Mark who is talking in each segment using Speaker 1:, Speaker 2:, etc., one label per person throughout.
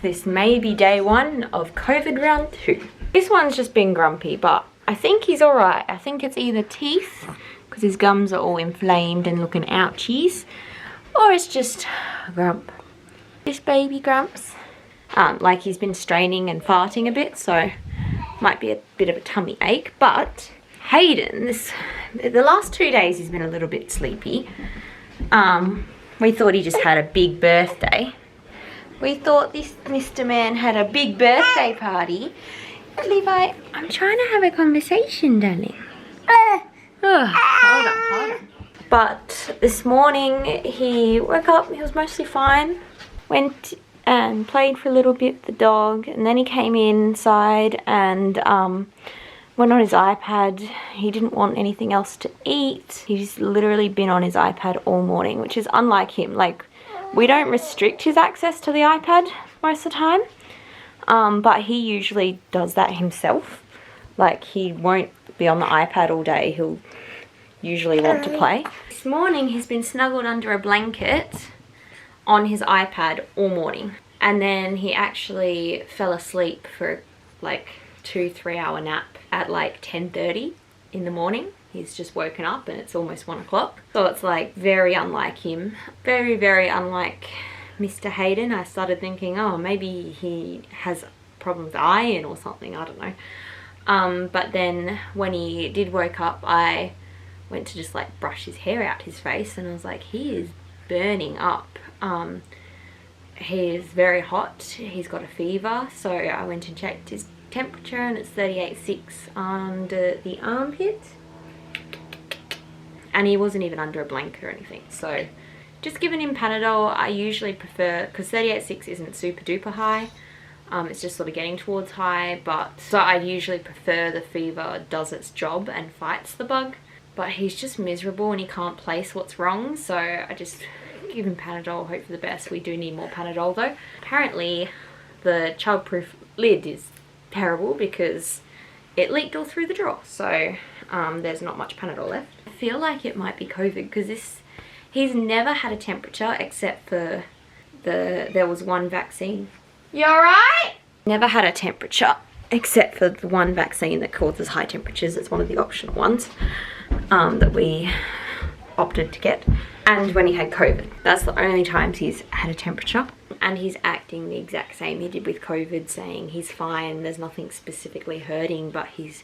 Speaker 1: this may be day 1 of COVID round 2. This one's just been grumpy, but I think he's alright. I think it's either teeth, because his gums are all inflamed and looking ouchies, or it's just grump. This baby grumps. Like he's been straining and farting a bit, so might be a bit of a tummy ache. But Hayden, the last 2 days he's been a little bit sleepy. We thought he just had a big birthday. We thought this Mr. Man had a big birthday party. Levi, I'm trying to have a conversation, darling. Hold on. But this morning he woke up, he was mostly fine. Went and played for a little bit with the dog, and then he came inside and went on his iPad. He didn't want anything else to eat. He's literally been on his iPad all morning, which is unlike him. Like, we don't restrict his access to the iPad most of the time. But he usually does that himself. Like, he won't be on the iPad all day. He'll usually want to play. This morning he's been snuggled under a blanket on his iPad all morning. And then he actually fell asleep for like 2-3 hour nap at like 10:30 in the morning. He's just woken up and it's almost 1 o'clock. So it's like very unlike him. Very, very unlike Mr. Hayden. I started thinking, oh, maybe he has problems with iron or something, I don't know. But then when he did woke up, I went to just like brush his hair out his face, and I was like, he is burning up. He is very hot. He's got a fever, so I went and checked his temperature and it's 38.6 under the armpit. And he wasn't even under a blanket or anything, so just giving him Panadol. I usually prefer, because 38.6 isn't super duper high, it's just sort of getting towards high, but so I usually prefer the fever does its job and fights the bug. But he's just miserable and he can't place what's wrong, so I just give him Panadol, hope for the best. We do need more Panadol though. Apparently the childproof lid is terrible because it leaked all through the drawer, so there's not much Panadol left. I feel like it might be COVID because he's never had a temperature except for there was one vaccine. You alright? Never had a temperature except for the one vaccine that causes high temperatures. It's one of the optional ones that we opted to get. And when he had COVID. That's the only times he's had a temperature. And he's acting the exact same he did with COVID, saying he's fine, there's nothing specifically hurting, but he's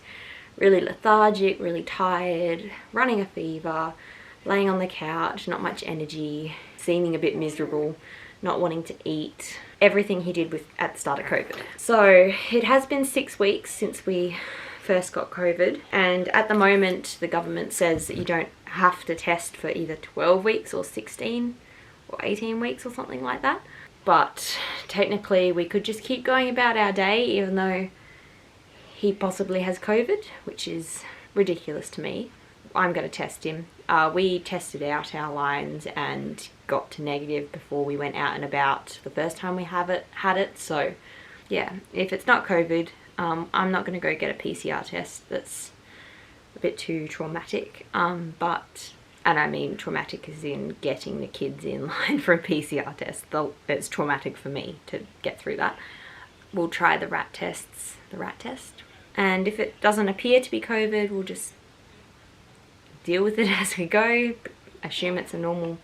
Speaker 1: really lethargic, really tired, running a fever, laying on the couch, not much energy, seeming a bit miserable, not wanting to eat. Everything he did at the start of COVID. So it has been 6 weeks since we first got COVID, and at the moment the government says that you don't have to test for either 12 weeks or 16 or 18 weeks or something like that. But technically we could just keep going about our day even though he possibly has COVID, which is ridiculous to me. I'm going to test him. We tested out our lines and got to negative before we went out and about the first time we had it. So yeah, if it's not COVID, I'm not going to go get a PCR test. That's a bit too traumatic. And I mean traumatic as in getting the kids in line for a PCR test. It's traumatic for me to get through that. We'll try the rat test. And if it doesn't appear to be COVID, we'll just deal with it as we go. Assume it's a normal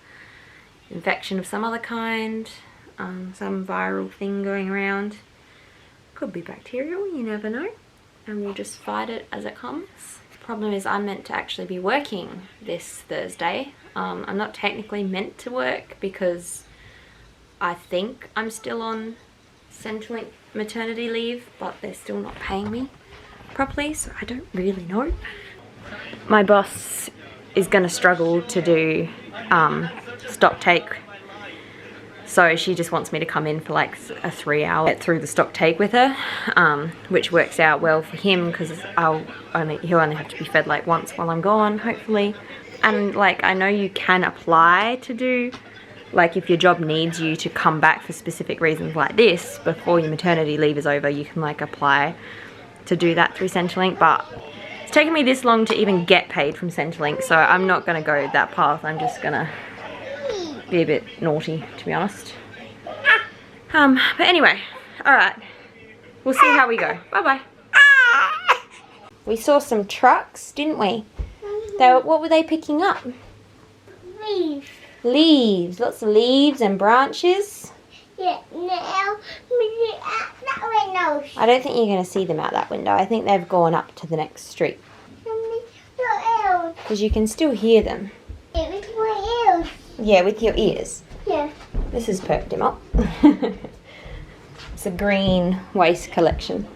Speaker 1: infection of some other kind. Some viral thing going around. Could be bacterial, you never know. And we'll just fight it as it comes. The problem is I'm meant to actually be working this Thursday. I'm not technically meant to work because I think I'm still on Centrelink maternity leave, but they're still not paying me properly, so I don't really know. My boss is going to struggle to do stock take, so she just wants me to come in for like a 3 hour get through the stock take with her, which works out well for him because he'll only have to be fed like once while I'm gone, hopefully. And like, I know you can apply to do, like if your job needs you to come back for specific reasons like this before your maternity leave is over, you can like apply to do that through Centrelink, but it's taken me this long to even get paid from Centrelink, so I'm not going to go that path. I'm just going to be a bit naughty, to be honest. But anyway, Alright. We'll see how we go. Bye-bye. We saw some trucks, didn't we? What were they picking up?
Speaker 2: Leaves.
Speaker 1: Leaves. Lots of leaves and branches.
Speaker 2: Yeah, now we at that window.
Speaker 1: I don't think you're going to see them out that window. I think they've gone up to the next street. Because you can still hear them.
Speaker 2: Yeah, with my ears.
Speaker 1: Yeah, with your ears.
Speaker 2: Yeah.
Speaker 1: This has perked him up. It's a green waste collection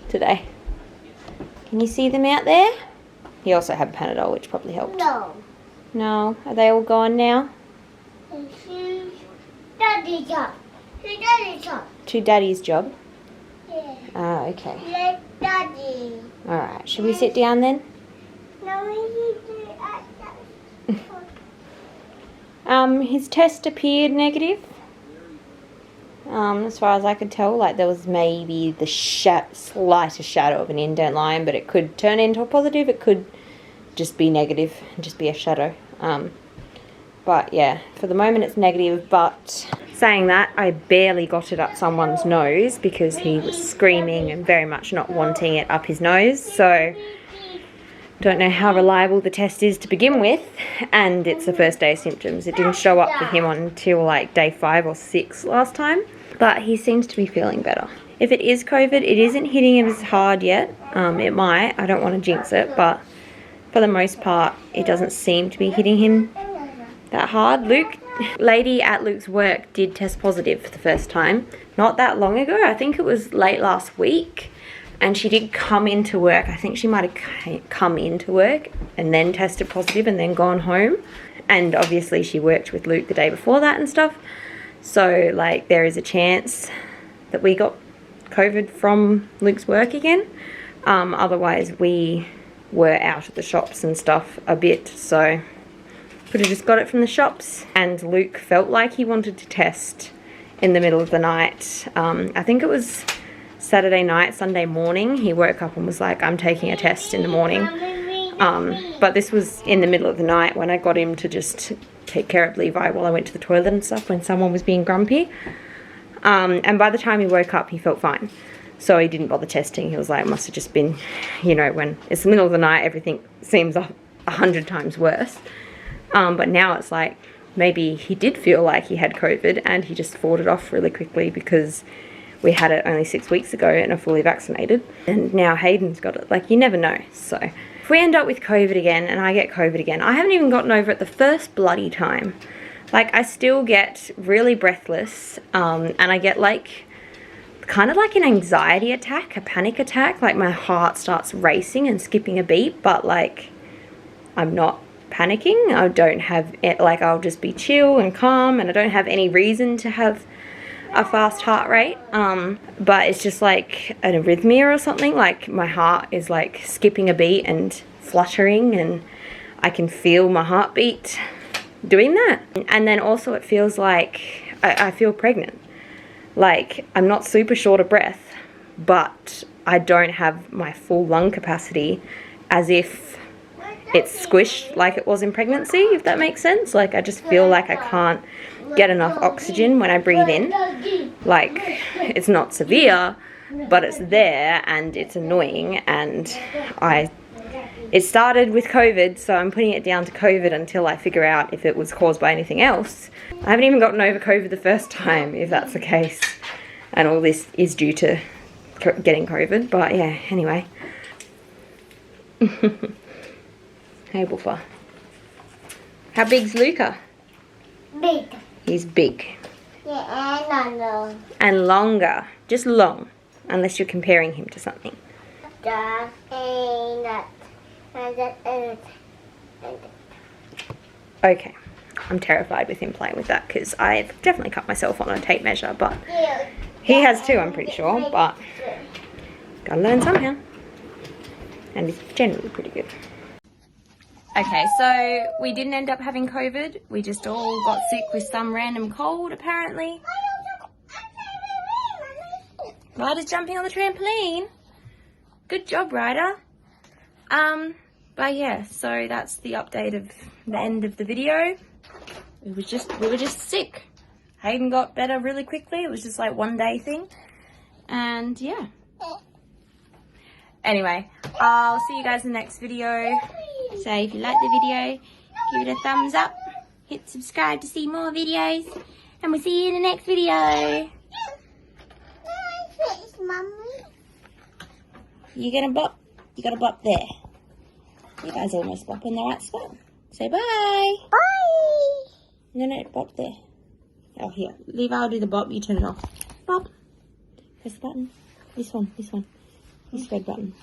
Speaker 1: today. Can you see them out there? He also had Panadol, which probably helped.
Speaker 2: No.
Speaker 1: No? Are they all gone now?
Speaker 2: It's Daddy's job. It's Daddy's job.
Speaker 1: To Daddy's job?
Speaker 2: Yeah.
Speaker 1: Ah, okay.
Speaker 2: Let Daddy.
Speaker 1: Alright, should we sit down then?
Speaker 2: No, we need to at that.
Speaker 1: His test appeared negative. As far as I could tell, like there was maybe the slightest shadow of an indent line, but it could turn into a positive. It could just be negative and just be a shadow. But yeah, for the moment it's negative. But saying that, I barely got it up someone's nose because he was screaming and very much not wanting it up his nose. So don't know how reliable the test is to begin with, and it's the first day of symptoms. It didn't show up for him until like day 5 or 6 last time, but he seems to be feeling better. If it is COVID, it isn't hitting him as hard yet. It might, I don't want to jinx it, but for the most part, it doesn't seem to be hitting him that hard. Lady at Luke's work did test positive for the first time, not that long ago. I think it was late last week. And she did come into work. I think she might have come into work and then tested positive and then gone home. And obviously she worked with Luke the day before that and stuff. So like there is a chance that we got COVID from Luke's work again. Otherwise we were out at the shops and stuff a bit. So could have just got it from the shops. And Luke felt like he wanted to test in the middle of the night. I think it was Saturday night, Sunday morning, he woke up and was like, I'm taking a test in the morning. But this was in the middle of the night when I got him to just take care of Levi while I went to the toilet and stuff when someone was being grumpy. And by the time he woke up, he felt fine. So he didn't bother testing. He was like, it must have just been, you know, when it's the middle of the night, everything seems 100 times worse. But now it's like, maybe he did feel like he had COVID and he just fought it off really quickly because we had it only 6 weeks ago and are fully vaccinated. And now Hayden's got it. Like, you never know. So if we end up with COVID again and I get COVID again, I haven't even gotten over it the first bloody time. Like, I still get really breathless. And I get like, kind of like an anxiety attack, a panic attack. Like my heart starts racing and skipping a beat, but like I'm not panicking. I don't have it, like I'll just be chill and calm and I don't have any reason to have a fast heart rate, but it's just like an arrhythmia or something. Like my heart is like skipping a beat and fluttering and I can feel my heartbeat doing that. And then also it feels like I feel pregnant. Like I'm not super short of breath, but I don't have my full lung capacity, as if it's squished like it was in pregnancy, if that makes sense. Like I just feel like I can't get enough oxygen when I breathe in. Like it's not severe, but it's there and it's annoying, and it started with COVID, so I'm putting it down to COVID until I figure out if it was caused by anything else. I haven't even gotten over COVID the first time, if that's the case, and all this is due to getting COVID. But yeah, anyway. Hey Woofer. How big's Luca?
Speaker 2: Big.
Speaker 1: He's big.
Speaker 2: Yeah, and longer.
Speaker 1: And longer. Just long. Unless you're comparing him to something. Okay. I'm terrified with him playing with that because I've definitely cut myself on a tape measure, but he has too, I'm pretty sure, but gotta learn somehow. And he's generally pretty good. Okay, so we didn't end up having COVID. We just all got sick with some random cold, apparently. Ryder's jumping on the trampoline. Good job, Ryder. But yeah, so that's the update of the end of the video. We were just sick. Hayden got better really quickly. It was just like one day thing. And yeah. Anyway, I'll see you guys in the next video. So if you like the video, give it a thumbs up. Hit subscribe to see more videos. And we'll see you in the next video. You gonna bop? You gotta bop there. You guys almost bop in the right spot. Say bye.
Speaker 2: Bye.
Speaker 1: No, bop there. Oh, here. Leave, I'll do the bop. You turn it off. Bop. Press the button. This one. This red button.